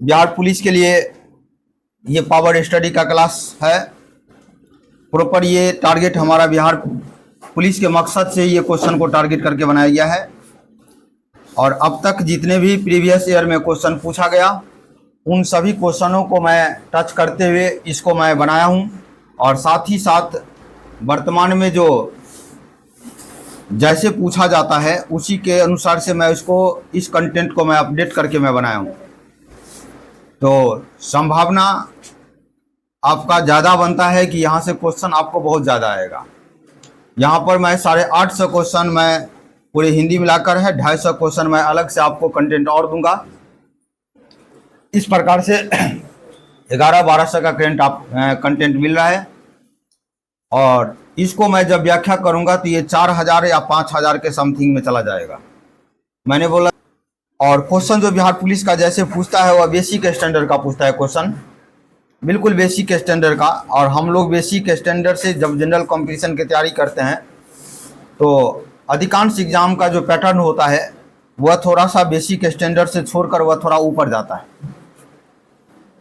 Bihar police के लिए ये पावर स्टडी का क्लास है। प्रॉपर ये टारगेट हमारा बिहार पुलिस के मकसद से ये क्वेश्चन को टारगेट करके बनाया गया है। और अब तक जितने भी प्रीवियस ईयर में क्वेश्चन पूछा गया उन सभी क्वेश्चनों को मैं टच करते हुए इसको मैं बनाया हूँ। और साथ ही साथ वर्तमान में जो जैसे पूछा जाता है उसी के अनुसार से मैं इसको इस कंटेंट को मैं अपडेट करके मैं बनाया हूँ। तो संभावना आपका ज़्यादा बनता है कि यहाँ से क्वेश्चन आपको बहुत ज़्यादा आएगा। यहाँ पर मैं 850 क्वेश्चन मैं पूरे हिंदी मिलाकर है, 250 क्वेश्चन मैं अलग से आपको कंटेंट और दूंगा। इस प्रकार से 1100-1200 का कंटेंट मिल रहा है। और इसको मैं जब व्याख्या करूंगा तो ये 4000 या 5000 के समथिंग में चला जाएगा, मैंने बोला। और क्वेश्चन जो बिहार पुलिस का जैसे पूछता है वह बेसिक स्टैंडर्ड का पूछता है क्वेश्चन, बिल्कुल बेसिक स्टैंडर्ड का। और हम लोग बेसिक स्टैंडर्ड से जब जनरल कंपटीशन की तैयारी करते हैं तो अधिकांश एग्जाम का जो पैटर्न होता है वह थोड़ा सा बेसिक स्टैंडर्ड से छोड़कर वह थोड़ा ऊपर जाता है।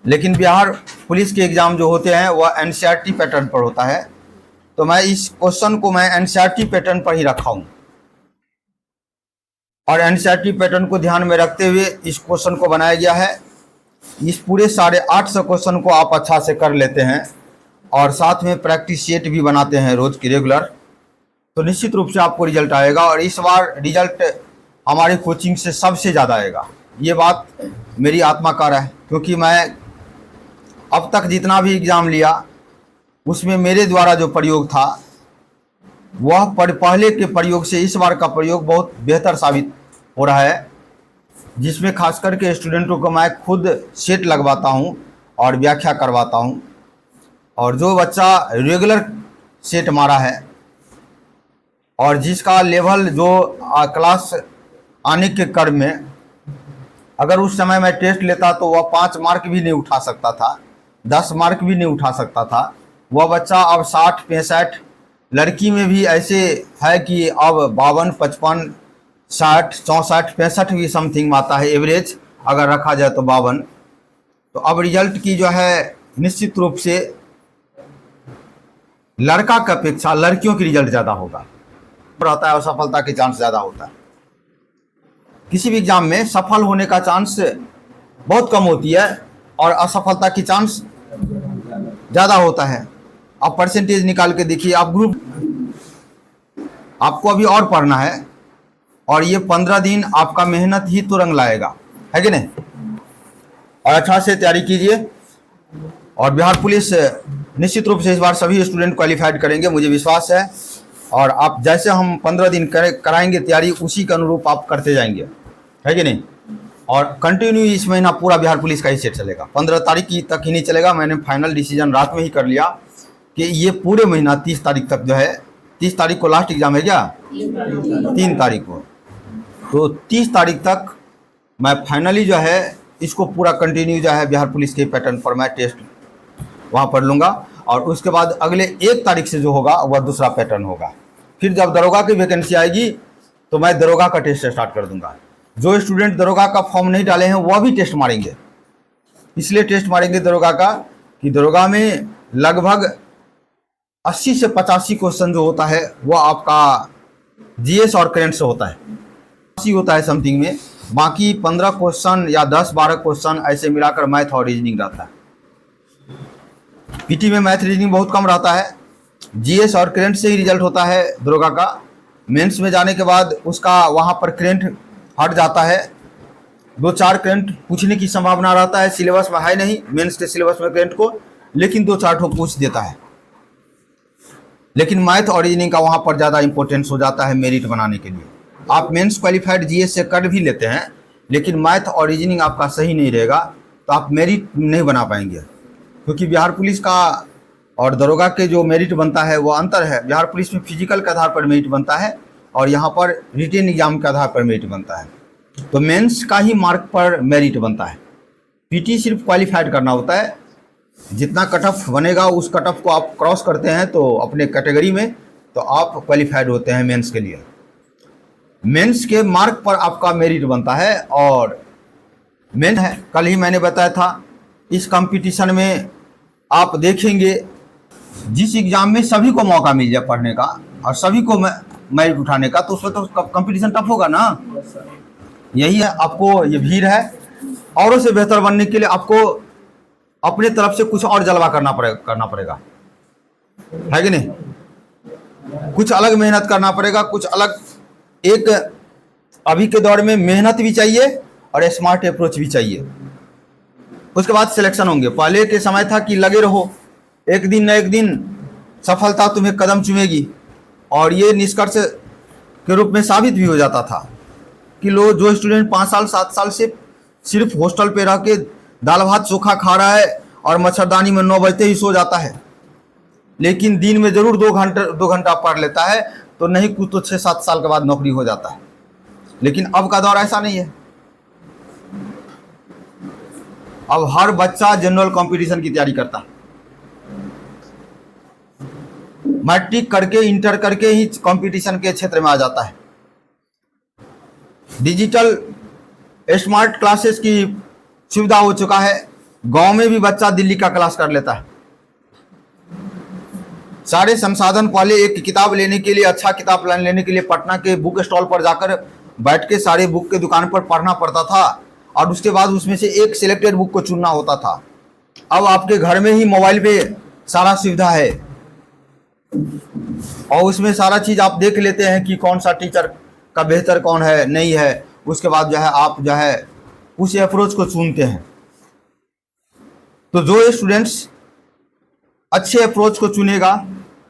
लेकिन बिहार पुलिस के एग्ज़ाम जो होते हैं वह एनसीईआरटी पैटर्न पर होता है। तो मैं इस क्वेश्चन को मैं एनसीईआरटी पैटर्न पर ही रखा हूँ। और एनसीईआरटी पैटर्न को ध्यान में रखते हुए इस क्वेश्चन को बनाया गया है। इस पूरे 850 क्वेश्चन को आप अच्छा से कर लेते हैं और साथ में प्रैक्टिस सेट भी बनाते हैं रोज़ की रेगुलर, तो निश्चित रूप से आपको रिजल्ट आएगा। और इस बार रिजल्ट हमारी कोचिंग से सबसे ज़्यादा आएगा, ये बात मेरी आत्माकार है। क्योंकि मैं अब तक जितना भी एग्ज़ाम लिया उसमें मेरे द्वारा जो प्रयोग था वह पहले के प्रयोग से इस बार का प्रयोग बहुत बेहतर साबित हो रहा है, जिसमें खास करके स्टूडेंटों को मैं खुद सेट लगवाता हूं और व्याख्या करवाता हूं। और जो बच्चा रेगुलर सेट मारा है और जिसका लेवल जो क्लास आने के क्रम में अगर उस समय मैं टेस्ट लेता तो वह 5 मार्क भी नहीं उठा सकता था, 10 मार्क भी नहीं उठा सकता था। वह बच्चा अब 60-65, लड़की में भी ऐसे है कि अब 52, 55, 60, 64, 65 भी समथिंग आता है एवरेज, अगर रखा जाए तो 52। तो अब रिजल्ट की जो है निश्चित रूप से लड़का की अपेक्षा लड़कियों की रिजल्ट ज़्यादा होगा रहता है और सफलता के चांस ज़्यादा होता है। किसी भी एग्जाम में सफल होने का चांस बहुत कम होती है और असफलता की चांस ज़्यादा होता है। आप परसेंटेज निकाल के देखिए, आप ग्रुप आपको अभी और पढ़ना है और ये 15 दिन आपका मेहनत ही तो रंग लाएगा, है कि नहीं। और अच्छा से तैयारी कीजिए और बिहार पुलिस निश्चित रूप से इस बार सभी स्टूडेंट क्वालिफाइड करेंगे, मुझे विश्वास है। और आप जैसे हम 15 दिन कराएंगे तैयारी उसी के अनुरूप आप करते जाएंगे, है कि नहीं। और कंटिन्यू इस महीना पूरा बिहार पुलिस का ही सेट चलेगा, 15 तारीख तक ही नहीं चलेगा। मैंने फाइनल डिसीजन रात में ही कर लिया कि ये पूरे महीना 30 तारीख तक जो है, 30 तारीख को लास्ट एग्जाम है क्या, 3 तारीख को, तो 30 तारीख तक मैं फाइनली जो है इसको पूरा कंटिन्यू जो है बिहार पुलिस के पैटर्न पर मैं टेस्ट वहाँ पर लूँगा। और उसके बाद अगले 1 तारीख से जो होगा वह दूसरा पैटर्न होगा। फिर जब दरोगा की वैकेंसी आएगी तो मैं दरोगा का टेस्ट स्टार्ट कर दूंगा। जो स्टूडेंट दरोगा का फॉर्म नहीं डाले हैं वह भी टेस्ट मारेंगे। इसलिए टेस्ट मारेंगे दरोगा का कि दरोगा में लगभग 80 से 85 क्वेश्चन जो होता है वह आपका जीएस और करेंट से होता है, 80 होता है समथिंग में। बाकी 15 क्वेश्चन या 10-12 क्वेश्चन ऐसे मिलाकर मैथ और रीजनिंग रहता है। पीटी में मैथ रीजनिंग बहुत कम रहता है, जीएस और करेंट से ही रिजल्ट होता है दरोगा का। मेंस में जाने के बाद उसका वहाँ पर करेंट हट जाता है, 2-4 करेंट पूछने की संभावना रहता है। सिलेबस में है नहीं मेंस के सिलेबस में करेंट को, लेकिन 2-4 ठो पूछ देता है। लेकिन मैथ और रीजनिंग का वहाँ पर ज़्यादा इंपॉर्टेंस हो जाता है मेरिट बनाने के लिए। आप मेंस क्वालिफाइड जीएस से कर भी लेते हैं लेकिन मैथ और रीजनिंग आपका सही नहीं रहेगा तो आप मेरिट नहीं बना पाएंगे। क्योंकि बिहार पुलिस का और दरोगा के जो मेरिट बनता है वो अंतर है। बिहार पुलिस में फिजिकल के आधार पर मेरिट बनता है और यहाँ पर रिटेन एग्जाम के आधार पर मेरिट बनता है। तो मेंस का ही मार्क पर मेरिट बनता है। पीटी सिर्फ क्वालिफाइड करना होता है, जितना कट ऑफ बनेगा उस कट ऑफ को आप क्रॉस करते हैं तो अपने कैटेगरी में तो आप क्वालिफाइड होते हैं मेंस के लिए। मेंस के मार्क पर आपका मेरिट बनता है और मेन है, कल ही मैंने बताया था। इस कंपटीशन में आप देखेंगे जिस एग्ज़ाम में सभी को मौका मिल जाए पढ़ने का और सभी को मेरिट उठाने का, तो उसमें तो कंपटीशन टफ होगा ना। यही है, आपको ये भीड़ है। औरों से बेहतर बनने के लिए आपको अपने तरफ से कुछ और जलवा करना पड़ेगा, है कि नहीं? कुछ अलग मेहनत करना पड़ेगा, कुछ अलग। एक अभी के दौर में मेहनत भी चाहिए और स्मार्ट अप्रोच भी चाहिए, उसके बाद सिलेक्शन होंगे। पहले के समय था कि लगे रहो, एक दिन न एक दिन सफलता तुम्हें कदम चूमेगी, और ये निष्कर्ष के रूप में साबित भी हो जाता था कि जो स्टूडेंट 5 साल 7 साल से सिर्फ हॉस्टल पे रह के दाल भात चोखा खा रहा है और मच्छरदानी में 9 बजते ही सो जाता है, लेकिन दिन में जरूर 2 घंटा पढ़ लेता है, तो नहीं कुछ तो 6-7 साल के बाद नौकरी हो जाता है। लेकिन अब का दौर ऐसा नहीं है। अब हर बच्चा जनरल कंपटीशन की तैयारी करता है। मैट्रिक करके, इंटर करके ही कंपटीशन के क्षेत्र में आ जाता है। डिजिटल स्मार्ट क्लासेस की सुविधा हो चुका है। गांव में भी बच्चा दिल्ली का क्लास कर लेता है। सारे संसाधन, पहले एक किताब लेने के लिए, अच्छा किताब लेने के लिए पटना के बुक स्टॉल पर जाकर बैठ के सारे बुक के दुकान पर पढ़ना पड़ता था, और उसके बाद उसमें से एक सिलेक्टेड बुक को चुनना होता था। अब आपके घर में ही मोबाइल पे सारा सुविधा है, और उसमें सारा चीज़ आप देख लेते हैं कि कौन सा टीचर का बेहतर कौन है, नहीं है। उसके बाद जो है आप जो है उस अप्रोच को चुनते हैं। तो जो स्टूडेंट्स अच्छे अप्रोच को चुनेगा,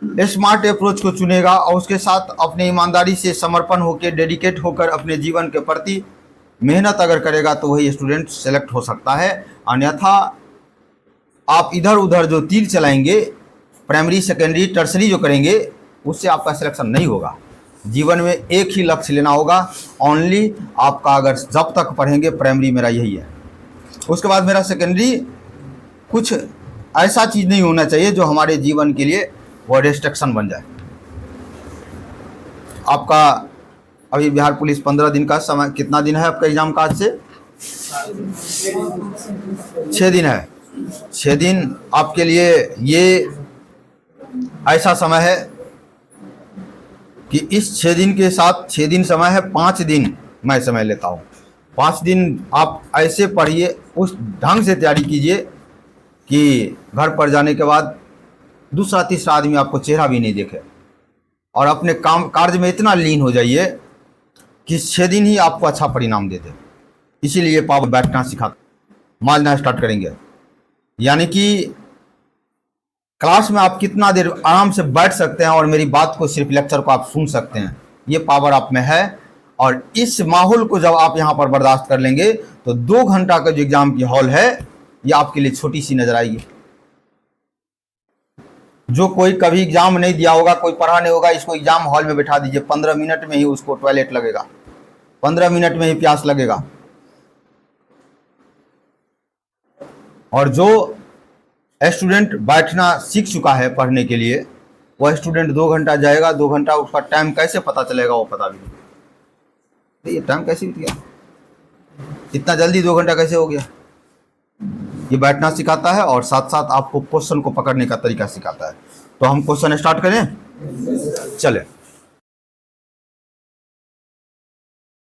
स्मार्ट अप्रोच को चुनेगा, और उसके साथ अपने ईमानदारी से समर्पण होकर, डेडिकेट होकर अपने जीवन के प्रति मेहनत अगर करेगा, तो वही स्टूडेंट सेलेक्ट हो सकता है। अन्यथा आप इधर उधर जो तीर चलाएंगे, प्राइमरी सेकेंडरी टर्सरी जो करेंगे, उससे आपका सिलेक्शन नहीं होगा। जीवन में एक ही लक्ष्य लेना होगा, ओनली आपका। अगर जब तक पढ़ेंगे, प्राइमरी मेरा यही है, उसके बाद मेरा सेकेंडरी कुछ ऐसा चीज़ नहीं होना चाहिए जो हमारे जीवन के लिए वो डिस्ट्रैक्शन बन जाए। आपका अभी बिहार पुलिस 15 दिन का समय, कितना दिन है आपका एग्ज़ाम का? आज से 6 दिन है। 6 दिन आपके लिए ये ऐसा समय है कि इस 6 दिन के साथ, 6 दिन समय है, 5 दिन मैं समय लेता हूँ। 5 दिन आप ऐसे पढ़िए, उस ढंग से तैयारी कीजिए कि घर पर जाने के बाद दूसरा तीसरा आदमी आपको चेहरा भी नहीं देखे, और अपने काम कार्य में इतना लीन हो जाइए कि 6 दिन ही आपको अच्छा परिणाम दे दे। इसीलिए पावर बैठना सिखा, मानना स्टार्ट करेंगे। यानी कि क्लास में आप कितना देर आराम से बैठ सकते हैं और मेरी बात को, सिर्फ लेक्चर को आप सुन सकते हैं, ये पावर आप में है। और इस माहौल को जब आप यहाँ पर बर्दाश्त कर लेंगे, तो 2 घंटा का जो एग्जाम की हॉल है, ये आपके लिए छोटी सी नजर आएगी। जो कोई कभी एग्जाम नहीं दिया होगा, कोई पढ़ा नहीं होगा, इसको एग्जाम हॉल में बैठा दीजिए, 15 मिनट में ही उसको टॉयलेट लगेगा, 15 मिनट में ही प्यास लगेगा। और जो स्टूडेंट बैठना सीख चुका है पढ़ने के लिए, वह स्टूडेंट 2 घंटा जाएगा, 2 घंटा उसका टाइम कैसे पता चलेगा, वो पता भी नहीं। ये टाइम कैसे बीत गया, इतना जल्दी 2 घंटा कैसे हो गया? ये बैठना सिखाता है और साथ साथ आपको क्वेश्चन को पकड़ने का तरीका सिखाता है। तो हम क्वेश्चन स्टार्ट करें, चले।